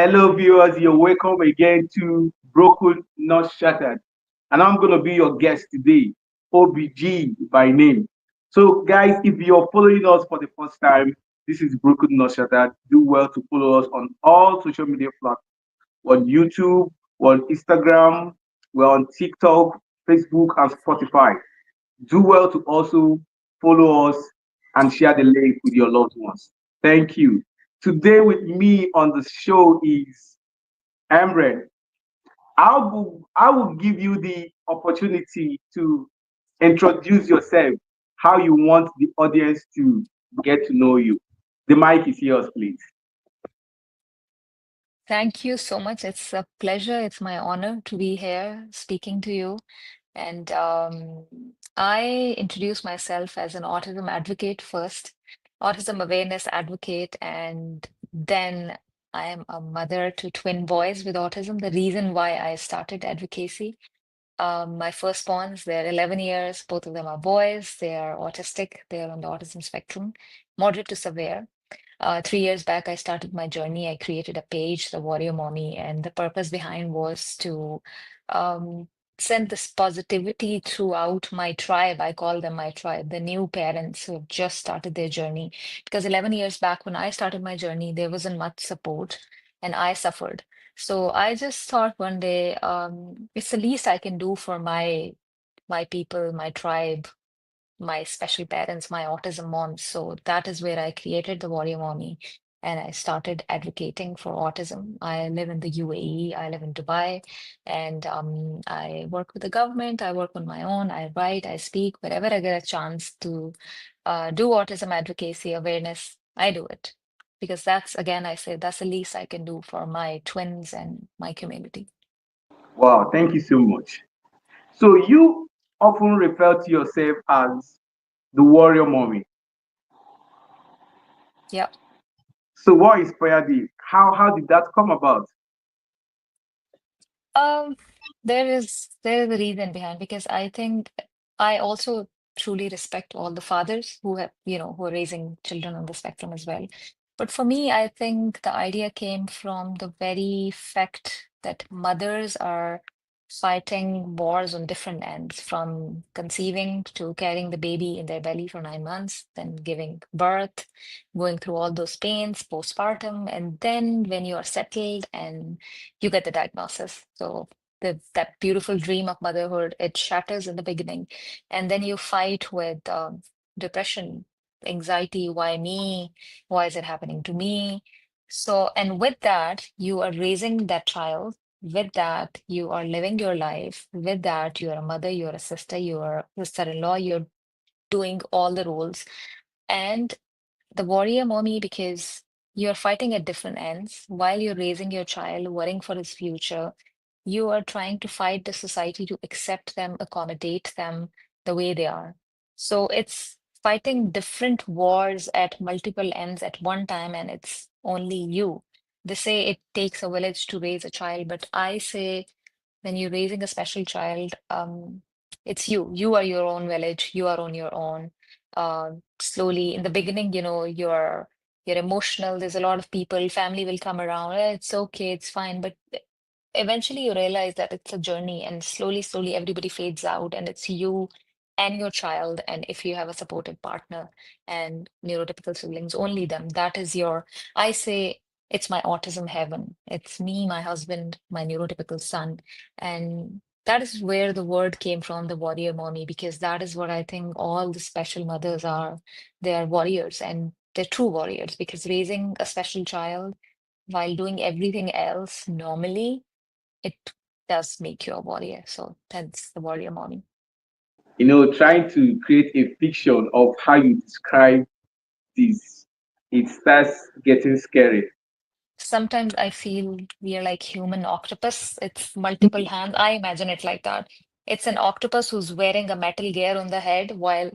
Hello, viewers. You're welcome again to Broken Not Shattered. And I'm going to be your guest today, OBG by name. So, guys, if you're following us for the first time, this is Broken Not Shattered. Do well to follow us on all social media platforms. We're on YouTube, we're on Instagram, we're on TikTok, Facebook, and Spotify. Do well to also follow us and share the link with your loved ones. Thank you. Today with me on the show is Ambre. I will give you the opportunity to introduce yourself, how you want the audience to get to know you. The mic is yours, please. Thank you so much. It's a pleasure. It's my honor to be here speaking to you. And I introduce myself as an autism advocate first, autism awareness advocate, and then I am a mother to twin boys with autism. The reason why I started advocacy. My firstborns, they're 11 years. Both of them are boys. They are autistic. They're on the autism spectrum, moderate to severe. 3 years back, I started my journey. I created a page, The Warrior Mommy, and the purpose behind was to um, send this positivity throughout my tribe. I call them my tribe, the new parents who have just started their journey. Because 11 years back, when I started my journey, there wasn't much support and I suffered. So I just thought one day, it's the least I can do for my people, my tribe, my special parents, my autism moms. So that is where I created the Warrior Mommy and I started advocating for autism. I live in the UAE, I live in Dubai, and I work with the government, I work on my own, I write, I speak, wherever I get a chance to do autism advocacy awareness, I do it. Because that's, again, I say that's the least I can do for my twins and my community. Wow, thank you so much. So you often refer to yourself as the warrior mommy. Yeah. So what inspired you? How did that come about? Um, there is a reason behind because I think I also truly respect all the fathers who have, who are raising children on the spectrum as well. But for me, I think the idea came from the very fact that mothers are fighting wars on different ends, from conceiving to carrying the baby in their belly for 9 months, then giving birth, going through all those pains, postpartum, and then when you are settled and you get the diagnosis. So that beautiful dream of motherhood, it shatters in the beginning. And then you fight with depression, anxiety, why me? Why is it happening to me? So, and with that, you are raising that child. With that, you are living your life. With that, you're a mother, you're a sister, you're a sister-in-law, you're doing all the roles. And the warrior mommy, because you're fighting at different ends while you're raising your child, worrying for his future. You are trying to fight the society to accept them, accommodate them the way they are. So it's fighting different wars at multiple ends at one time, and it's only you. They say it takes a village to raise a child, but I say when you're raising a special child, it's you. You are your own village. You are on your own. Slowly, in the beginning, you're emotional. There's a lot of people. Family will come around. It's okay. It's fine. But eventually, you realize that it's a journey, and slowly, slowly, everybody fades out, and it's you and your child. And if you have a supportive partner and neurotypical siblings, only them. That is your. I say it's my autism heaven. It's me, my husband, my neurotypical son. And that is where the word came from, the warrior mommy, because that is what I think all the special mothers are. They are warriors and they're true warriors because raising a special child while doing everything else normally, it does make you a warrior. So that's the warrior mommy. Trying to create a fiction of how you describe this, it starts getting scary. Sometimes I feel we are like human octopus. It's multiple hands. I imagine it like that. It's an octopus who's wearing a metal gear on the head while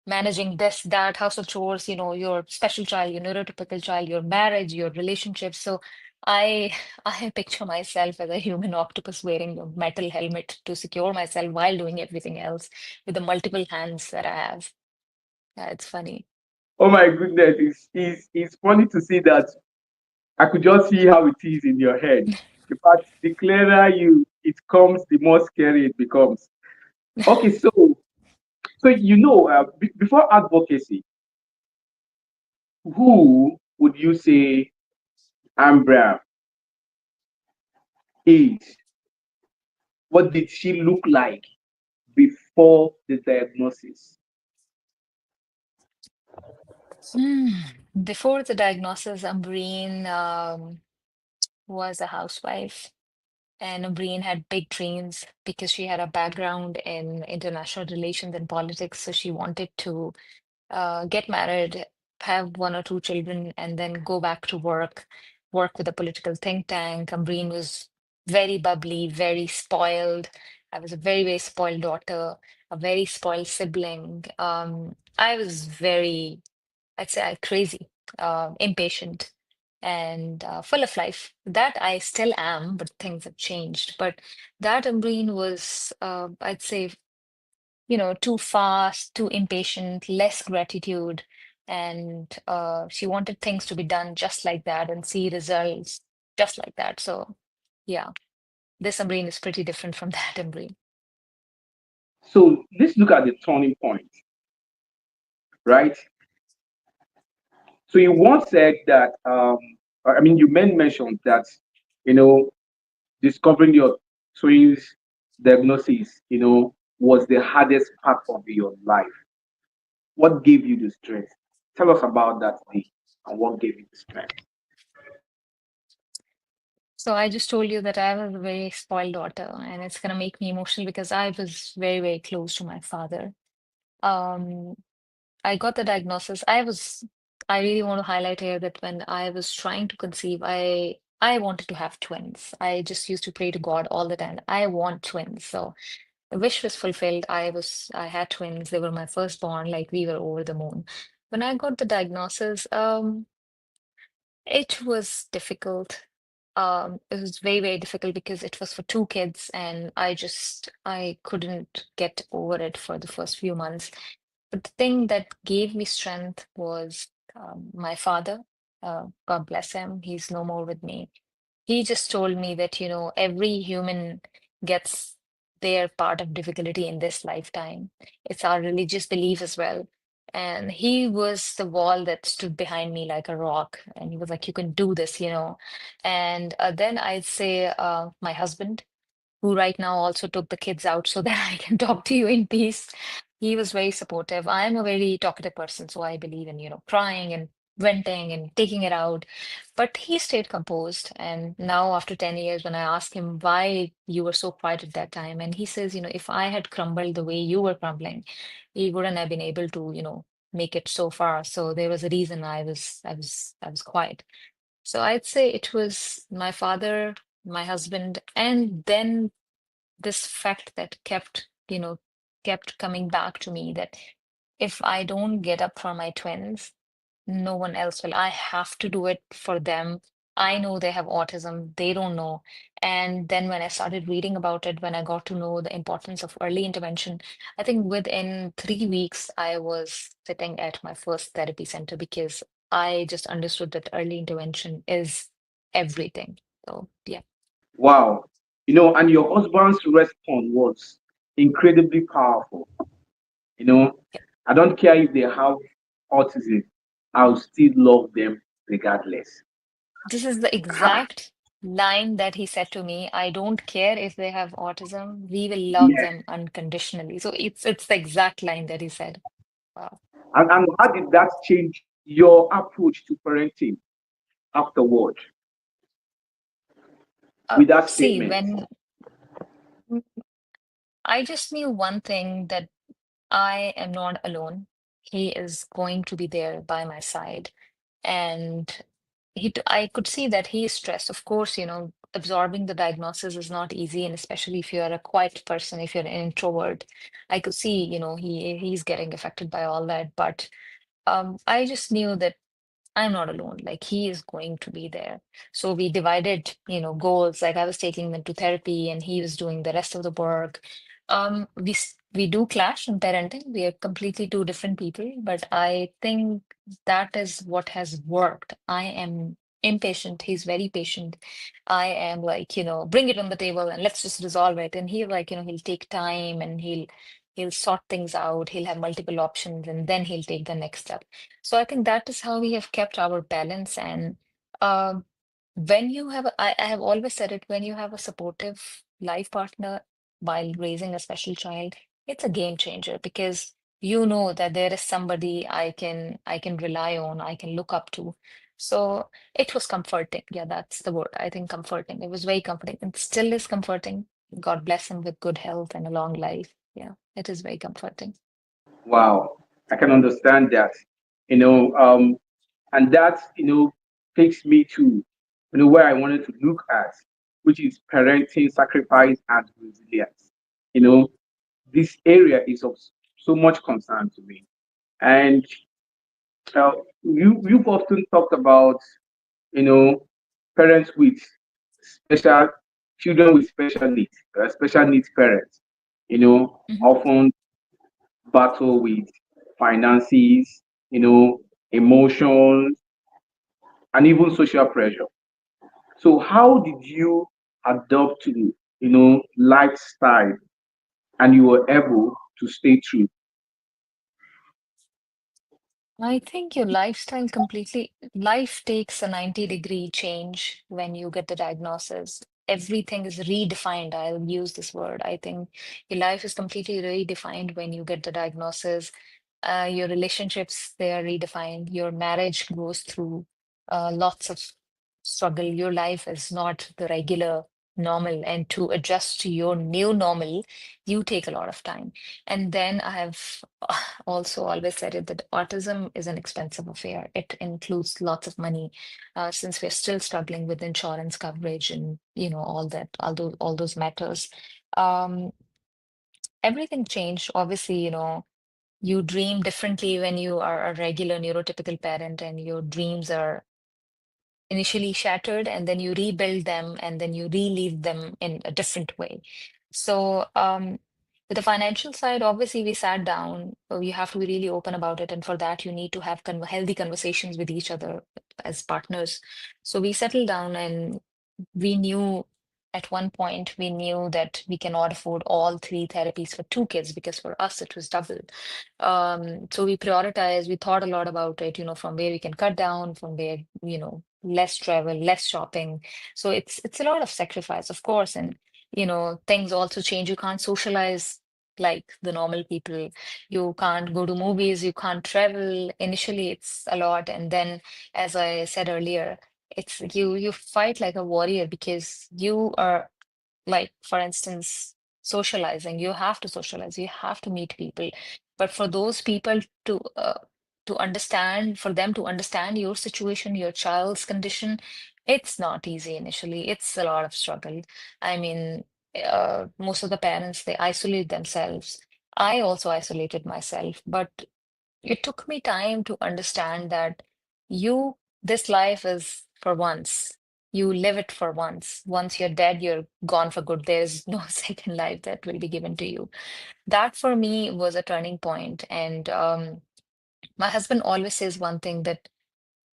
managing this, that, household chores, your special child, your neurotypical child, your marriage, your relationships. So I I picture myself as a human octopus wearing a metal helmet to secure myself while doing everything else with the multiple hands that I have. Yeah, it's funny. Oh my goodness, it's funny to see that I could just see how it is in your head. In fact, the clearer you it comes, the more scary it becomes. Okay, so before advocacy, who would you say Ambra is? What did she look like before the diagnosis? Hmm. Before the diagnosis, Ambreen was a housewife, and Ambreen had big dreams because she had a background in international relations and politics. So she wanted to get married, have one or two children, and then go back to work with a political think tank. Ambreen was very bubbly, very spoiled. I was a very, very spoiled daughter, a very spoiled sibling. I was very, I'd say, crazy, impatient, and full of life. That I still am, but things have changed. But that Ambreen was, I'd say, too fast, too impatient, less gratitude. And she wanted things to be done just like that and see results just like that. So, yeah, this Ambreen is pretty different from that Ambreen. So let's look at the turning point, right? So you once said that, I mean, you mentioned that, you know, discovering your twins diagnosis, was the hardest part of your life. What gave you the strength? Tell us about that day and what gave you the strength. So I just told you that I was a very spoiled daughter, and it's gonna make me emotional because I was very, very close to my father. Um, I got the diagnosis. I really want to highlight here that when I was trying to conceive, I wanted to have twins. I just used to pray to God all the time. I want twins. So the wish was fulfilled. I had twins. They were my firstborn, like we were over the moon. When I got the diagnosis, it was difficult. It was very, very difficult because it was for two kids, and I couldn't get over it for the first few months. But the thing that gave me strength was my father. God bless him. He's no more with me. He just told me that, every human gets their part of difficulty in this lifetime. It's our religious belief as well. And he was the wall that stood behind me like a rock. And he was like, you can do this. And then I'd say my husband, who right now also took the kids out so that I can talk to you in peace. He was very supportive. I am a very talkative person, so I believe in, crying and venting and taking it out. But he stayed composed. And now, after 10 years, when I ask him why you were so quiet at that time, and he says, if I had crumbled the way you were crumbling, he wouldn't have been able to, make it so far. So there was a reason I was quiet. So I'd say it was my father, my husband, and then this fact that kept coming back to me that if I don't get up for my twins, no one else will. I have to do it for them. I know they have autism, they don't know. And then when I started reading about it, when I got to know the importance of early intervention, I think within 3 weeks, I was sitting at my first therapy center because I just understood that early intervention is everything. So, yeah. Wow. And your husband's response was incredibly powerful. You know, I don't care if they have autism, I'll still love them regardless. This is the exact line that he said to me. I don't care if they have autism. We will love Yeah. them unconditionally. So it's the exact line that he said. Wow. And how did that change your approach to parenting afterward with that See, statement? when I just knew one thing that I am not alone. He is going to be there by my side. And I could see that he is stressed. Of course, absorbing the diagnosis is not easy, and especially if you're a quiet person, if you're an introvert, I could see, he's getting affected by all that. But I just knew that I'm not alone. Like he is going to be there. So we divided, goals. Like I was taking them to therapy and he was doing the rest of the work. We do clash in parenting. We are completely two different people, but I think that is what has worked. I am impatient. He's very patient. I am like, bring it on the table and let's just resolve it. And he like, he'll take time and he'll sort things out. He'll have multiple options and then he'll take the next step. So I think that is how we have kept our balance. And um, when you have, I have always said it, when you have a supportive life partner while raising a special child, it's a game changer because you know that there is somebody I can rely on, I can look up to. So it was comforting. Yeah, that's the word. I think comforting. It was very comforting. It still is comforting. God bless him with good health and a long life. Yeah, it is very comforting. Wow, I can understand that. You know, and that takes me to where I wanted to look at, which is parenting, sacrifice, and resilience. You know, this area is of so much concern to me. And you've often talked about you know parents with special children with special needs parents. Mhm. Often battle with finances, emotions, and even social pressure. So, how did you adapt to lifestyle, and you were able to stay true? I think your lifestyle completely, life takes a 90-degree change when you get the diagnosis. Everything is redefined. I'll use this word. I think your life is completely redefined when you get the diagnosis. Your relationships, they are redefined. Your marriage goes through lots of struggle. Your life is not the regular normal. And to adjust to your new normal, you take a lot of time. And then I have also always said it that autism is an expensive affair. It includes lots of money, since we're still struggling with insurance coverage and all that, all those matters. Um, Everything changed. Obviously, you dream differently when you are a regular neurotypical parent, and your dreams are initially shattered and then you rebuild them and then you relive them in a different way. So, with the financial side, obviously, we sat down. You have to be really open about it. And for that, you need to have healthy conversations with each other as partners. So, we settled down and we knew at one point, we knew that we cannot afford all three therapies for two kids because for us, it was double. So we prioritized, we thought a lot about it, from where we can cut down, from where, less travel, less shopping. So it's a lot of sacrifice, of course. And, things also change. You can't socialize like the normal people. You can't go to movies, you can't travel. Initially, it's a lot. And then, as I said earlier, it's you fight like a warrior because you are like for instance socializing, you have to socialize, you have to meet people, but for those people to understand, for them to understand your situation, your child's condition, it's not easy. Initially it's a lot of struggle. I mean, most of the parents, they isolate themselves. I also isolated myself, but it took me time to understand that you, this life is for once. You live it for once. Once you're dead, you're gone for good. There's no second life that will be given to you. That for me was a turning point. And my husband always says one thing that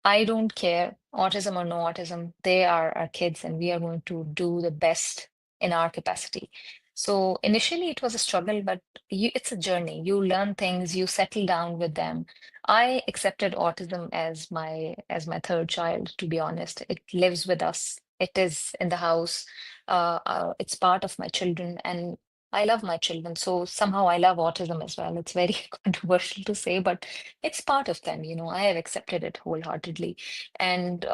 I don't care, autism or no autism, they are our kids, and we are going to do the best in our capacity. So initially it was a struggle, but it's a journey. You learn things, you settle down with them. I accepted autism as my third child, to be honest. It lives with us. It is in the house. It's part of my children, and I love my children. So somehow I love autism as well. It's very controversial to say, but it's part of them. I have accepted it wholeheartedly. And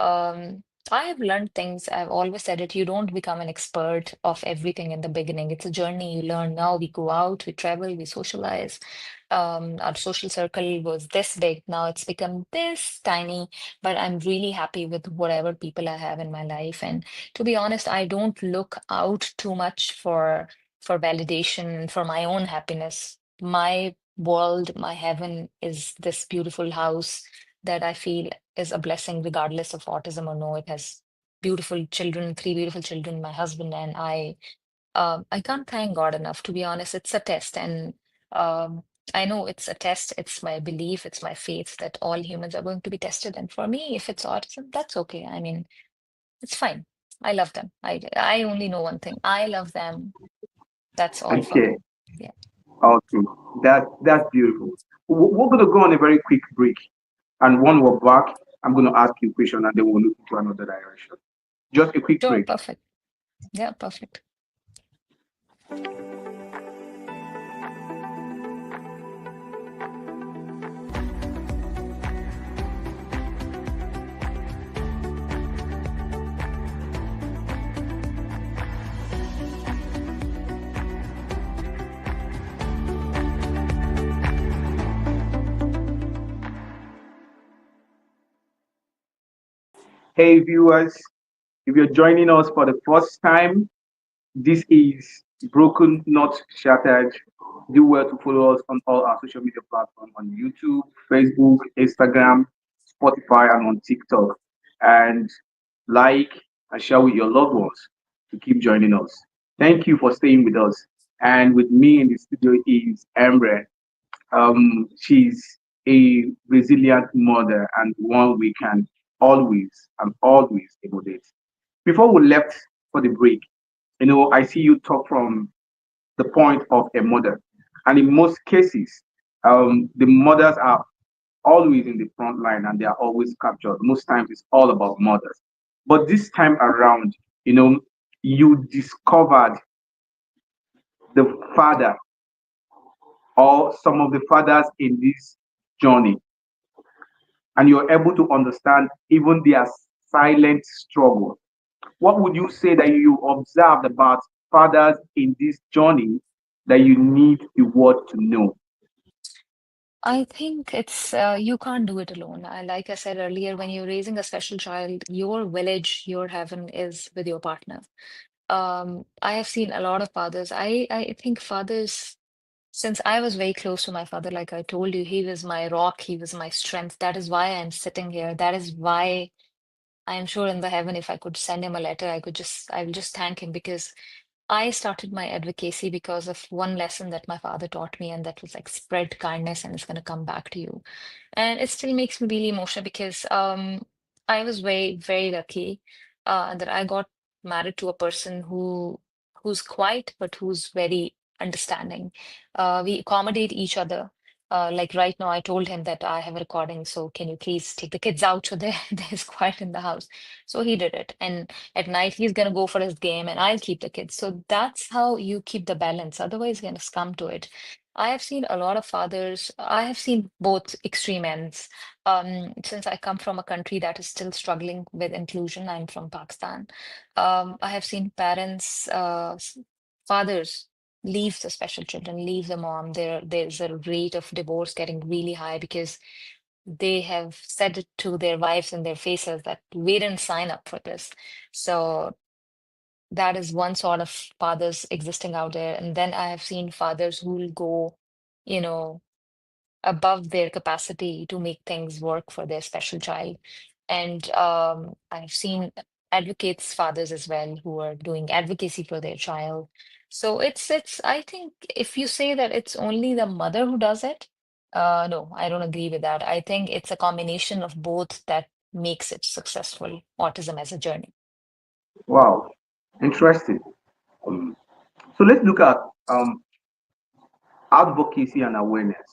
I have learned things. I've always said it. You don't become an expert of everything in the beginning. It's a journey. You learn. Now we go out, we travel, we socialize. Our social circle was this big. Now it's become this tiny, but I'm really happy with whatever people I have in my life. And to be honest, I don't look out too much for validation, for my own happiness. My world, my heaven is this beautiful house that I feel is a blessing, regardless of autism or no. It has beautiful children, three beautiful children, my husband and I. I can't thank God enough, to be honest. It's a test, and I know it's a test, it's my belief, it's my faith that all humans are going to be tested. And for me, if it's autism, that's okay. I mean, it's fine. I love them. I only know one thing. I love them. That's all for Okay, me. Yeah. okay, that's beautiful. We're gonna go on a very quick break, and when we're back, I'm gonna ask you a question, and then we'll look into another direction. Just a quick Sure, break. perfect. Yeah, perfect. Hey viewers, if you're joining us for the first time, this is Broken Not Shattered. Do well to follow us on all our social media platforms on YouTube, Facebook, Instagram, Spotify, and on TikTok. And like and share with your loved ones to keep joining us. Thank you for staying with us. And with me in the studio is Emre. She's a resilient mother and one we can always emulate. Before we left for the break, I see you talk from the point of a mother. And in most cases, the mothers are always in the front line and they are always captured. Most times it's all about mothers. But this time around, you discovered the father or some of the fathers in this journey, and you're able to understand even their silent struggle. What would you say that you observed about fathers in this journey that you need the world to know? I think it's you can't do it alone. Like I said earlier, when you're raising a special child, your village, your heaven is with your partner. I have seen a lot of fathers. I think fathers, since I was very close to my father, like I told you, he was my rock, he was my strength. That is why I'm sitting here. That is why I am sure in the heaven, if I could send him a letter, I will just thank him because I started my advocacy because of one lesson that my father taught me, and that was like spread kindness and it's going to come back to you. And it still makes me really emotional because I was very, very lucky that I got married to a person who's quiet but who's very understanding. We accommodate each other. Like right now, I told him that I have a recording, so can you please take the kids out so there's quiet in the house. So he did it. And at night, he's gonna go for his game, and I'll keep the kids. So that's how you keep the balance. Otherwise, you're gonna succumb to it. I have seen a lot of fathers. I have seen both extreme ends. Since I come from a country that is still struggling with inclusion, I'm from Pakistan. I have seen parents, fathers leave the special children, leave the mom. There's a rate of divorce getting really high because they have said it to their wives in their faces that we didn't sign up for this. So that is one sort of fathers existing out there. And then I have seen fathers who will go, you know, above their capacity to make things work for their special child. And I've seen advocates, fathers as well, who are doing advocacy for their child. So it's I think if you say that it's only the mother who does it, no, I don't agree with that. I think it's a combination of both that makes it successful, autism as a journey. Wow, interesting. Um, so let's look at um, advocacy and awareness.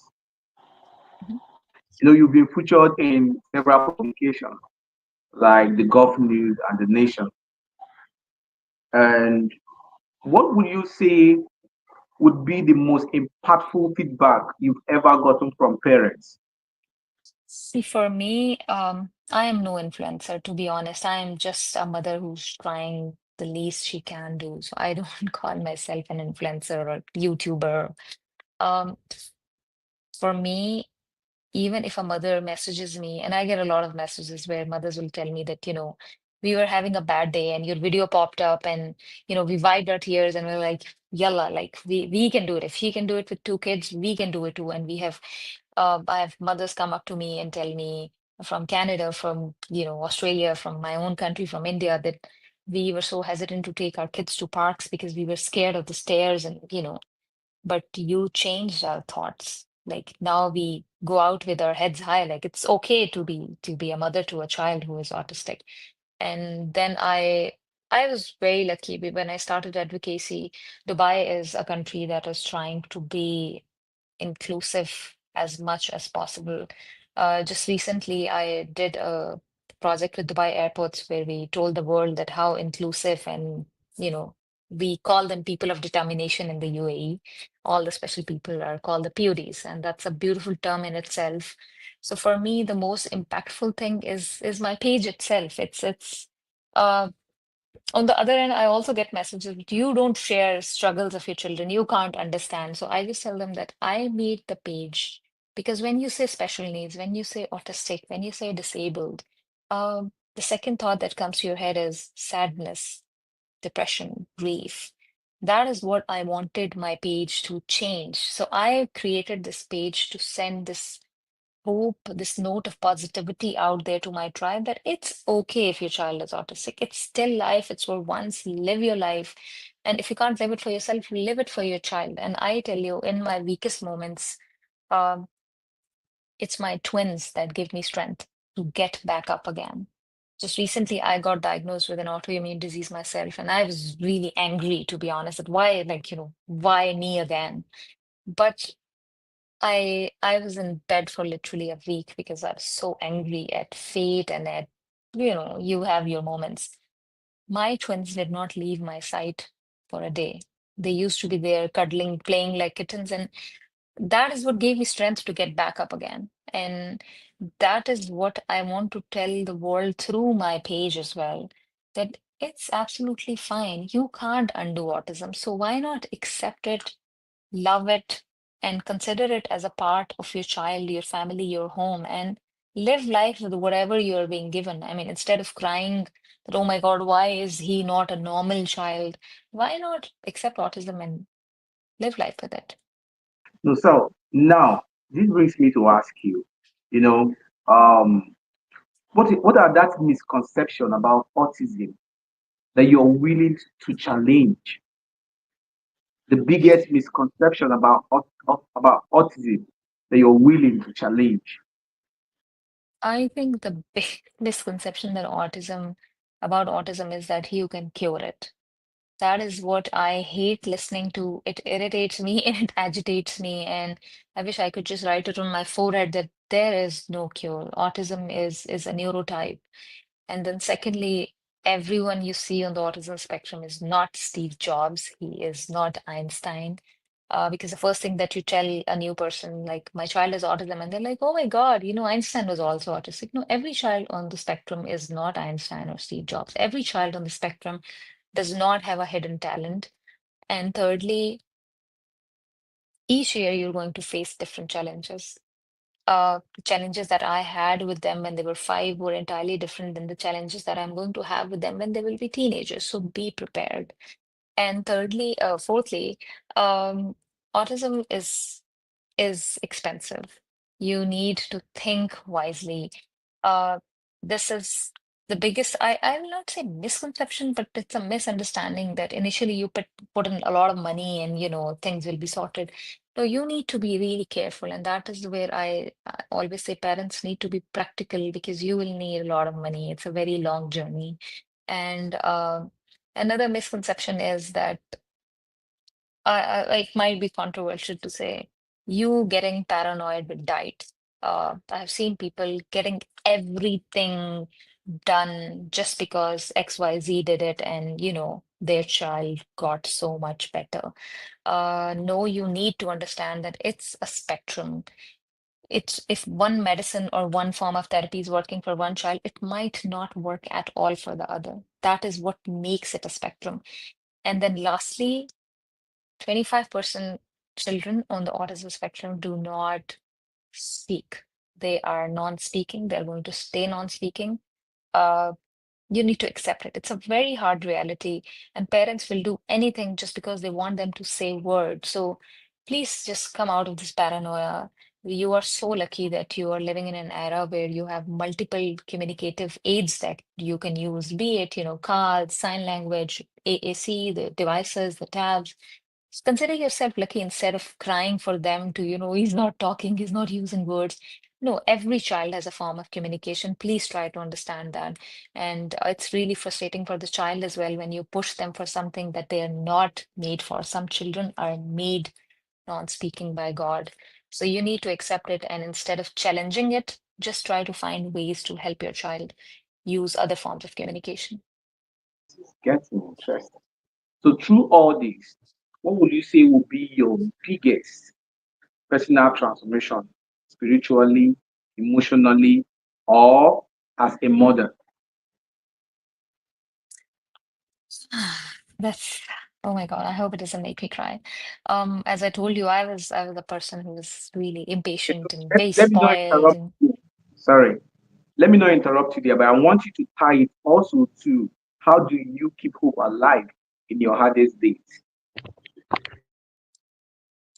Mhm. You've been featured in several publications like the Gulf News and the Nation. And what would you say would be the most impactful feedback you've ever gotten from parents? See, for me, I am no influencer, to be honest. I am just a mother who's trying the least she can do. So I don't call myself an influencer or YouTuber. Um, for me, even if a mother messages me, and I get a lot of messages where mothers will tell me that, we were having a bad day and your video popped up and, we wiped our tears and we're like, yalla, like we can do it. If she can do it with two kids, we can do it too. And I have mothers come up to me and tell me from Canada, from, Australia, from my own country, from India, that we were so hesitant to take our kids to parks because we were scared of the stairs and, but you changed our thoughts. Like now we go out with our heads high, like it's okay to be a mother to a child who is autistic. And then I was very lucky when I started advocacy. Dubai is a country that is trying to be inclusive as much as possible. Just recently, I did a project with Dubai airports where we told the world that how inclusive and, you know, we call them people of determination in the UAE. All the special people are called the PODs, and that's a beautiful term in itself. So for me, the most impactful thing is my page itself. It's uh, on the other end, I also get messages that you don't share struggles of your children. You can't understand. So I just tell them that I made the page because when you say special needs, when you say autistic, when you say disabled, the second thought that comes to your head is sadness, depression, grief. That is what I wanted my page to change. So I created this page to send this hope, this note of positivity out there to my tribe that it's okay if your child is autistic. It's still life. It's for once. Live your life. And if you can't live it for yourself, live it for your child. And I tell you, in my weakest moments, um, it's my twins that give me strength to get back up again. Just recently, I got diagnosed with an autoimmune disease myself, and I was really angry, to be honest, that why, like, why me again? But I was in bed for literally a week because I was so angry at fate and at, you have your moments. My twins did not leave my sight for a day. They used to be there cuddling, playing like kittens, and that is what gave me strength to get back up again. And that is what I want to tell the world through my page as well, that it's absolutely fine. You can't undo autism. So why not accept it, love it, and consider it as a part of your child, your family, your home, and live life with whatever you're being given. I mean, instead of crying that, oh my God, why is he not a normal child? Why not accept autism and live life with it? No, so now this brings me to ask you, you know, um, what are that misconception about autism that you're willing to challenge? The biggest misconception about about autism that you're willing to challenge. I think the big misconception about autism is that you can cure it. That is what I hate listening to. It irritates me and it agitates me. And I wish I could just write it on my forehead that there is no cure. Autism is a neurotype. And then secondly, everyone you see on the autism spectrum is not Steve Jobs. He is not Einstein. Because the first thing that you tell a new person, like my child has autism, and they're like, oh my God, Einstein was also autistic. No, every child on the spectrum is not Einstein or Steve Jobs. Every child on the spectrum does not have a hidden talent. And thirdly, each year you're going to face different challenges. Challenges that I had with them when they were 5 were entirely different than the challenges that I'm going to have with them when they will be teenagers. So be prepared. And fourthly, um, autism is expensive. You need to think wisely. Uh, this is the biggest, I will not say misconception, but it's a misunderstanding that initially you put in a lot of money and things will be sorted. So you need to be really careful, and that is where I always say parents need to be practical because you will need a lot of money. It's a very long journey. And another misconception is that it might be controversial to say you getting paranoid with diet. I've seen people getting everything done just because XYZ did it and their child got so much better. No, you need to understand that it's a spectrum. It's if one medicine or one form of therapy is working for one child, it might not work at all for the other. That is what makes it a spectrum. And then lastly, 25% children on the autism spectrum do not speak. They are non-speaking. They're going to stay non-speaking. Uh, you need to accept it. It's a very hard reality, and parents will do anything just because they want them to say words. So please just come out of this paranoia. You are so lucky that you are living in an era where you have multiple communicative aids that you can use, be it, cards, sign language, AAC, the devices, the tabs. consider yourself lucky instead of crying for them to, he's not talking, he's not using words. No, every child has a form of communication. Please try to understand that. And it's really frustrating for the child as well when you push them for something that they are not made for. Some children are made non-speaking by God. So you need to accept it. And instead of challenging it, just try to find ways to help your child use other forms of communication. Getting interesting. So through all this, what would you say will be your biggest personal transformation spiritually, emotionally, or as a mother? That's oh my God, I hope it doesn't make me cry. As I told you, I was a person who was really impatient and very Let me not spoiled interrupt and you. Sorry. Let me not interrupt you there, but I want you to tie it also to how do you keep hope alive in your hardest days?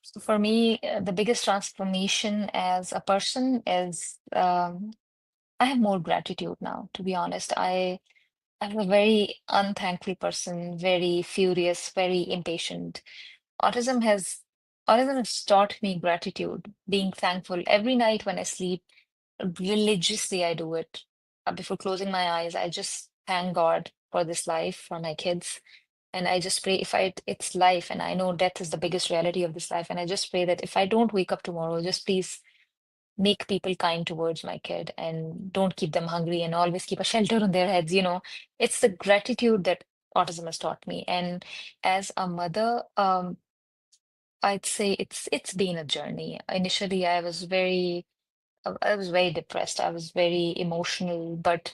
so for me, the biggest transformation as a person is I have more gratitude now, to be honest. I'm a very unthankful person, very furious, very impatient. Autism has Autism has taught me gratitude, being thankful. Every night when I sleep, religiously I do it. Before closing my eyes, I just thank God for this life, for my kids. And I just pray if it's life, and I know death is the biggest reality of this life. And I just pray that if I don't wake up tomorrow, just please make people kind towards my kid and don't keep them hungry and always keep a shelter on their heads. It's the gratitude that autism has taught me. And as a mother, I'd say it's been a journey. Initially, I was very depressed. I was very emotional, but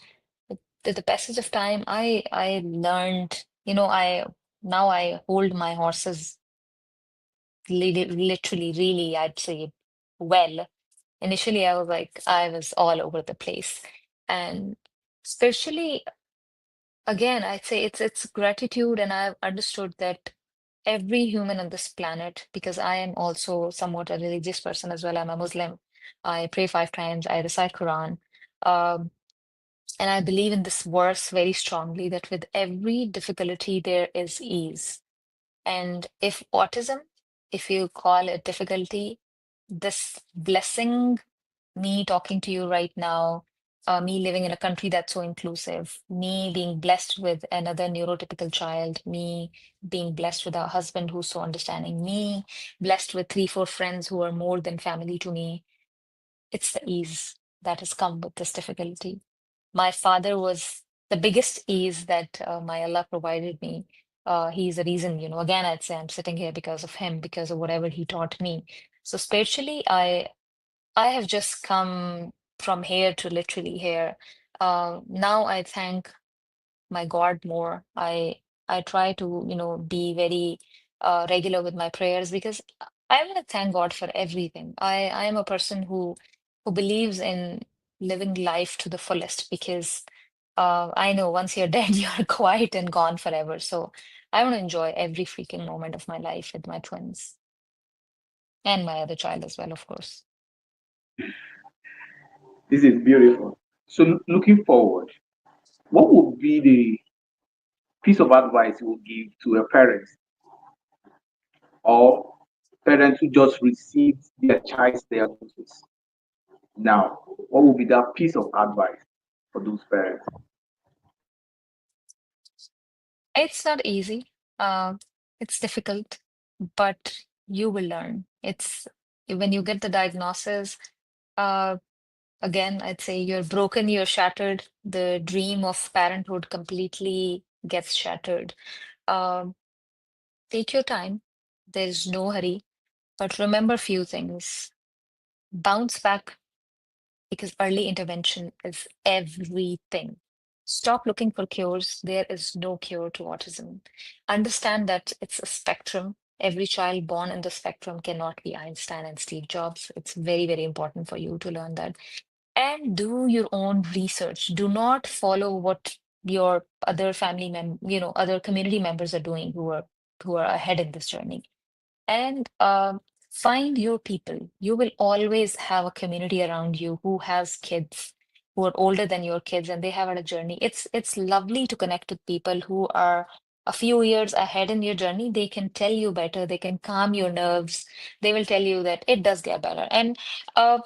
with the passage of time, I learned, I now I hold my horses literally, really, I'd say well. Initially, I was all over the place. And spiritually, again, I'd say it's gratitude, and I've understood that every human on this planet, because I am also somewhat a religious person as well. I'm a Muslim. I pray 5 times, I recite Quran. Um, and I believe in this verse very strongly that with every difficulty there is ease. And if you call it difficulty, this blessing, me talking to you right now, me living in a country that's so inclusive, me being blessed with another neurotypical child, me being blessed with a husband who's so understanding, me blessed with 3, 4 friends who are more than family to me. It's the ease that has come with this difficulty. My father was the biggest ease that my Allah provided me. He's the reason, again, I'd say I'm sitting here because of him, because of whatever he taught me. So spiritually, I have just come from here to literally here. Now I thank my God more. I try to, be very regular with my prayers because I want to thank God for everything. I am a person who believes in living life to the fullest because I know once you're dead, you're quiet and gone forever. So I want to enjoy every freaking moment of my life with my twins and my other child as well, of course. This is beautiful. So looking forward, what would be the piece of advice you would give to a parent or parents who just received their child's diagnosis? Now, what would be that piece of advice for those parents? It's not easy. Uh, it's difficult, but you will learn. It's when you get the diagnosis, uh, again, I'd say you're broken, you're shattered. The dream of parenthood completely gets shattered. Um, Take your time. There's no hurry, but remember few things. Bounce back because early intervention is everything. Stop looking for cures. There is no cure to autism. Understand that it's a spectrum. Every child born in the spectrum cannot be Einstein and Steve Jobs. It's very, very important for you to learn that. And do your own research. Do not follow what your other other community members are doing who are ahead in this journey. And find your people. You will always have a community around you who has kids who are older than your kids and they have had a journey. It's lovely to connect with people who are a few years ahead in your journey, they can tell you better, they can calm your nerves, they will tell you that it does get better. And uh,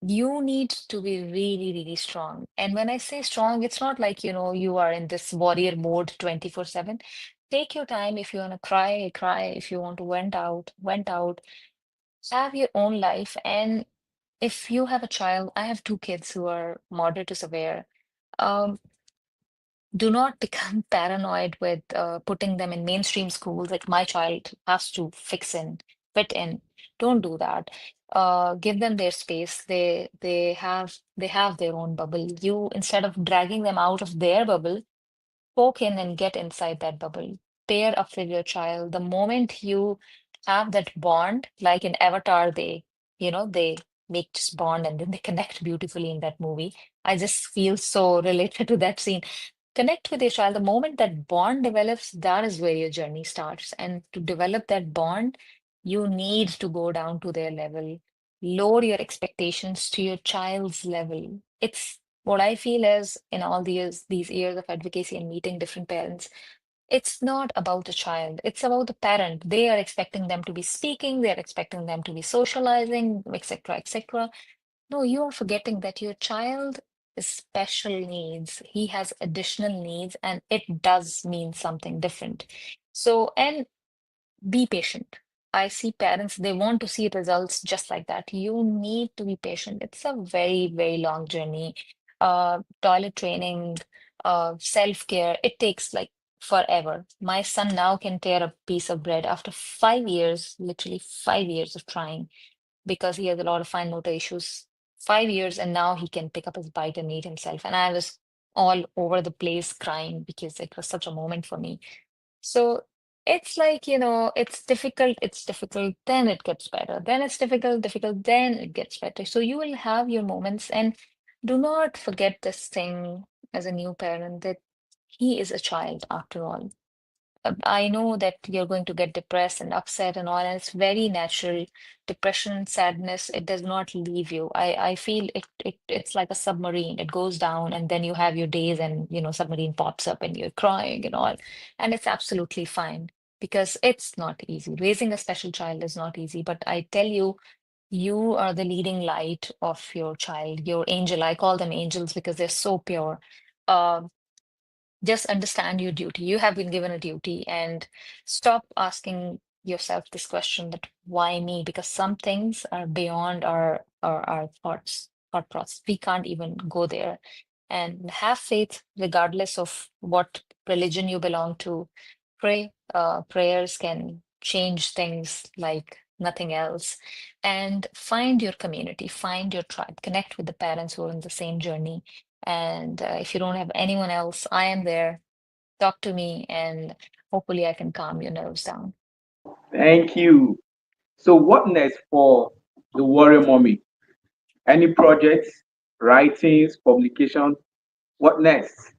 you need to be really, really strong. And when I say strong, it's not like, you are in this warrior mode 24/7. Take your time. If you want to cry, cry. If you want to went out, have your own life. And if you have a child, I have two kids who are moderate to severe. Um, do not become paranoid with putting them in mainstream schools that my child has to fit in. Don't do that. Give them their space. They have their own bubble. You, instead of dragging them out of their bubble, poke in and get inside that bubble. Pair up with your child. The moment you have that bond, like in Avatar, they make this bond and then they connect beautifully in that movie. I just feel so related to that scene. Connect with your child. The moment that bond develops, that is where your journey starts. And to develop that bond, you need to go down to their level, lower your expectations to your child's level. It's what I feel is in all these years of advocacy and meeting different parents, it's not about the child, it's about the parent. They are expecting them to be speaking, they are expecting them to be socializing, etc., etc. No, you are forgetting that your child is special needs. He has additional needs, and it does mean something different. So, and be patient. I see parents, they want to see results just like that. You need to be patient. It's a very, very long journey. Toilet training, self-care, it takes like forever. My son now can tear a piece of bread after 5 years, literally 5 years of trying, because he has a lot of fine motor issues. 5 years, and now he can pick up his bite and eat himself. And I was all over the place crying because it was such a moment for me. So it's like, it's difficult, then it gets better. Then it's difficult, difficult, then it gets better. So you will have your moments, and do not forget this thing as a new parent that he is a child after all. I know that you're going to get depressed and upset and all, and it's very natural. Depression, sadness, it does not leave you. I feel it's like a submarine. It goes down, and then you have your days, and submarine pops up, and you're crying and all, and it's absolutely fine because it's not easy. Raising a special child is not easy, but I tell you, you are the leading light of your child, your angel. I call them angels because they're so pure. Um, just understand your duty. You have been given a duty, and stop asking yourself this question that why me? Because some things are beyond our thought process. We can't even go there. And have faith regardless of what religion you belong to. Pray. Prayers can change things like nothing else. And find your community, find your tribe, connect with the parents who are on the same journey. And if you don't have anyone else, I am there. Talk to me, and hopefully I can calm your nerves down. Thank you. So, what next for the Warrior Mommy? Any projects, writings, publication? What next?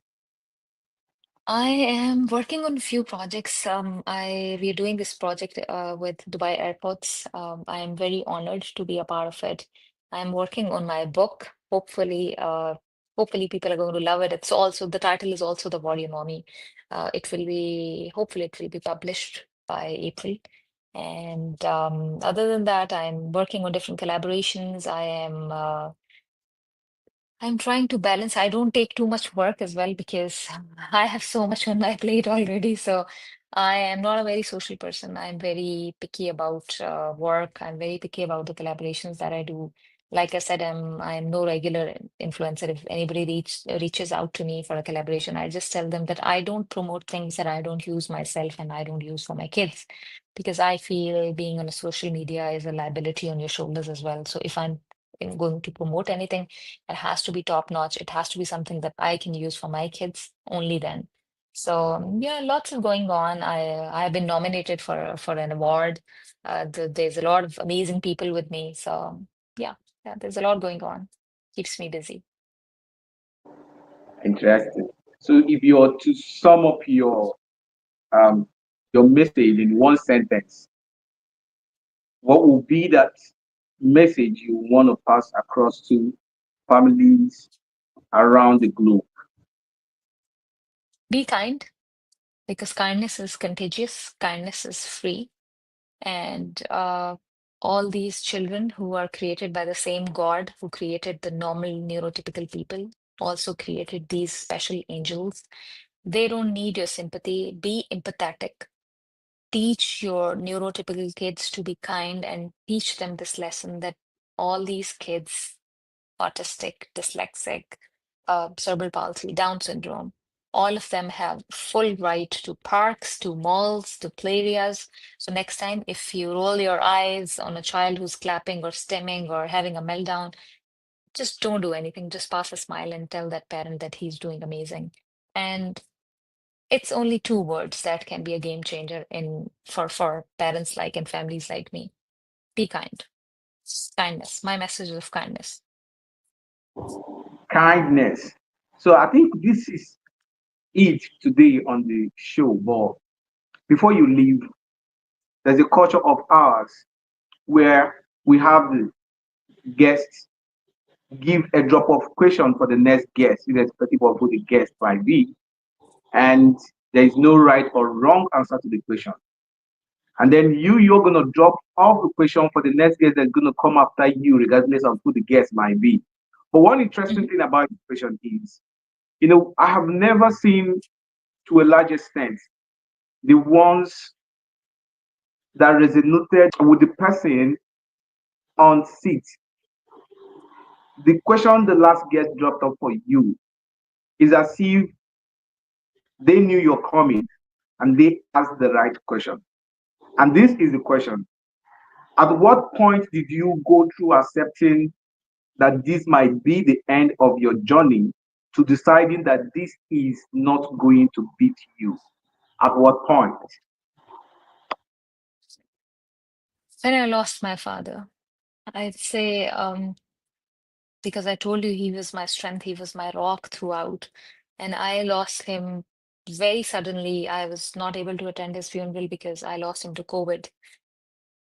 I am working on a few projects. We're doing this project with Dubai Airports. I am very honored to be a part of it. I'm working on my book. Hopefully people are going to love it. It's also the title is also The Warrior Mommy. Hopefully it will be published by April. And other than that, I'm working on different collaborations. I'm trying to balance. I don't take too much work as well because I have so much on my plate already. So I am not a very social person. I'm very picky about work. I'm very picky about the collaborations that I do. Like I said, I'm no regular influencer. If anybody reaches out to me for a collaboration, I just tell them that I don't promote things that I don't use myself and I don't use for my kids, because I feel being on a social media is a liability on your shoulders as well. So if I'm going to promote anything, it has to be top notch. It has to be something that I can use for my kids only then. So yeah, lots of going on. I've been nominated for an award. There's a lot of amazing people with me. So yeah, yeah, there's a lot going on. Keeps me busy. Interesting. So, if you are to sum up um, your message in one sentence, what will be that message you want to pass across to families around the globe? Be kind. because kindness is contagious, kindness is free, and all these children who are created by the same God who created the normal neurotypical people also created these special angels. They don't need your sympathy. Be empathetic. Teach your neurotypical kids to be kind and teach them this lesson that all these kids, autistic, dyslexic, cerebral palsy, Down syndrome, all of them have full right to parks, to malls, to play areas. So next time, if you roll your eyes on a child who's clapping or stimming or having a meltdown, just don't do anything. Just pass a smile and tell that parent that he's doing amazing. And it's only two words that can be a game changer in for parents like and families like me. Be kind. Kindness. My message of kindness. Kindness. So I think this is it today on the show. But before you leave, there's a culture of ours where we have the guests give a drop of question for the next guest, irrespective of who the guest might be. And there is no right or wrong answer to the question. And then you're gonna drop off the question for the next guest that's gonna come after you, regardless of who the guest might be. But one interesting Mhm. thing about this question is, I have never seen, to a large extent, the ones that resonated with the person on seat. The question the last guest dropped off for you is as if they knew you're coming and they asked the right question. And this is the question: at what point did you go through accepting that this might be the end of your journey to deciding that this is not going to beat you? At what point? When I lost my father, I'd say because I told you he was my strength, he was my rock throughout, and I lost him very suddenly. I was not able to attend his funeral because I lost him to COVID.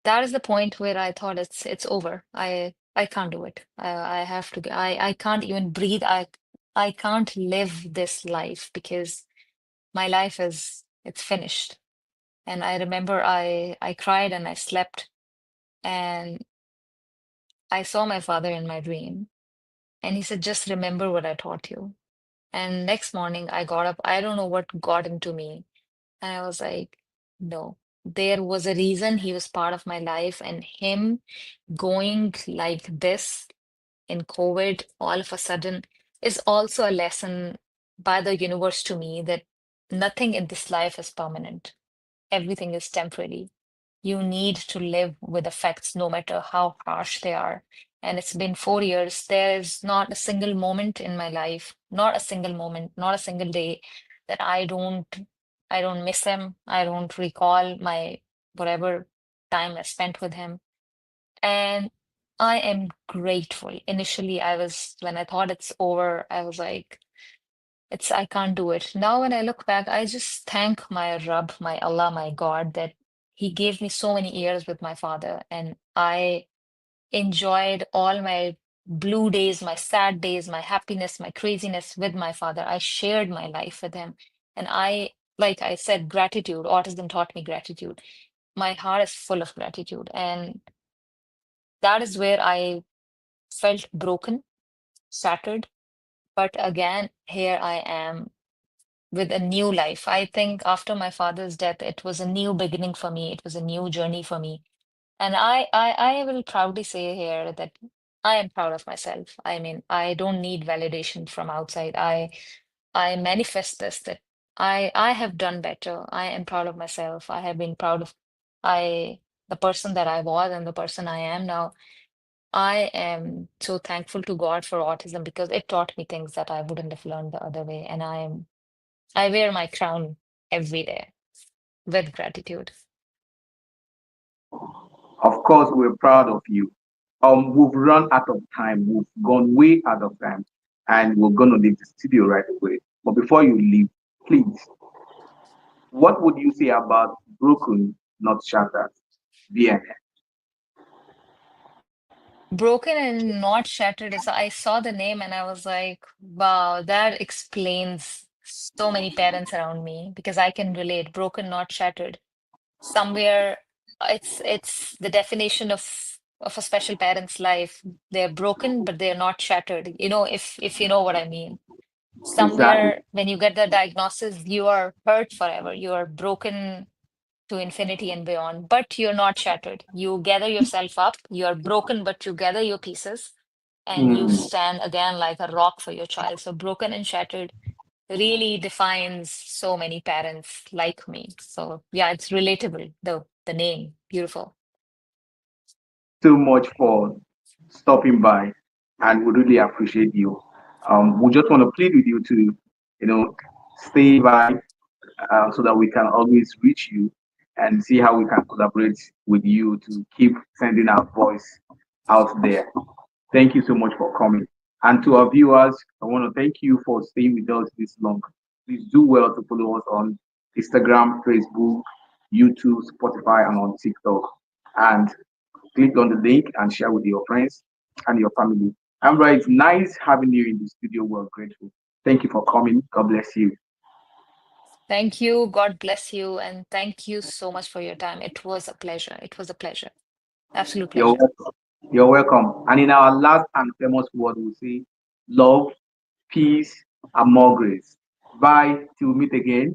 That is the point where I thought it's over. I can't do it. I have to. I can't even breathe. I can't live this life because my life is it's finished. And I remember I cried and I slept and I saw my father in my dream and he said, just remember what I taught you. And next morning I got up. I don't know what got into me. And I was like, no, there was a reason he was part of my life and him going like this in COVID all of a sudden is also a lesson by the universe to me that nothing in this life is permanent. Everything is temporary. You need to live with effects no matter how harsh they are. And it's been 4 years. There is not a single moment in my life, not a single moment, not a single day that I don't miss him. I don't recall my whatever time I spent with him. And I am grateful. Initially, when I thought it's over, I was like, I can't do it. Now, when I look back, I just thank my Rabb, my Allah, my God, that He gave me so many years with my father. And I enjoyed all my blue days, my sad days, my happiness, my craziness with my father. I shared my life with him. And like I said, gratitude, autism taught me gratitude. My heart is full of gratitude. And that is where I felt broken, shattered. But again, here I am with a new life. I think after my father's death, it was a new beginning for me. It was a new journey for me. And I will proudly say here that I am proud of myself. I mean, I don't need validation from outside. I manifest this that I have done better. I am proud of myself. I have been proud of I the person that I was and the person I am now. I am so thankful to God for autism because it taught me things that I wouldn't have learned the other way. And I wear my crown every day with gratitude. Of course, we're proud of you. We've run out of time. We've gone way out of time, and we're gonna leave the studio right away. But before you leave, please, what would you say about broken, not shattered? BNN. Broken and not shattered is I saw the name and I was like, wow, that explains. so many parents around me because I can relate, broken, not shattered. Somewhere it's the definition of a special parent's life. They're broken, but they're not shattered. If you know what I mean. Exactly. Somewhere when you get the diagnosis, you are hurt forever. You are broken to infinity and beyond, but you're not shattered. You gather yourself up. You are broken, but you gather your pieces and you Mm. stand again like a rock for your child. So broken and shattered really defines so many parents like me. So yeah, it's relatable. The name, beautiful. So much for stopping by, and we really appreciate you. We just want to plead with you to, stay by, so that we can always reach you and see how we can collaborate with you to keep sending our voice out there. Thank you so much for coming. And to our viewers, I want to thank you for staying with us this long. Please do well to follow us on Instagram, Facebook, YouTube, Spotify, and on TikTok. And click on the link and share with your friends and your family. Amber, it's nice having you in the studio. We're grateful. Thank you for coming. God bless you. Thank you. God bless you. And thank you so much for your time. It was a pleasure. It was a pleasure. Absolute You're pleasure. welcome. You're welcome. And in our last and famous word, we'll say love, peace, and more grace. Bye. Till we meet again.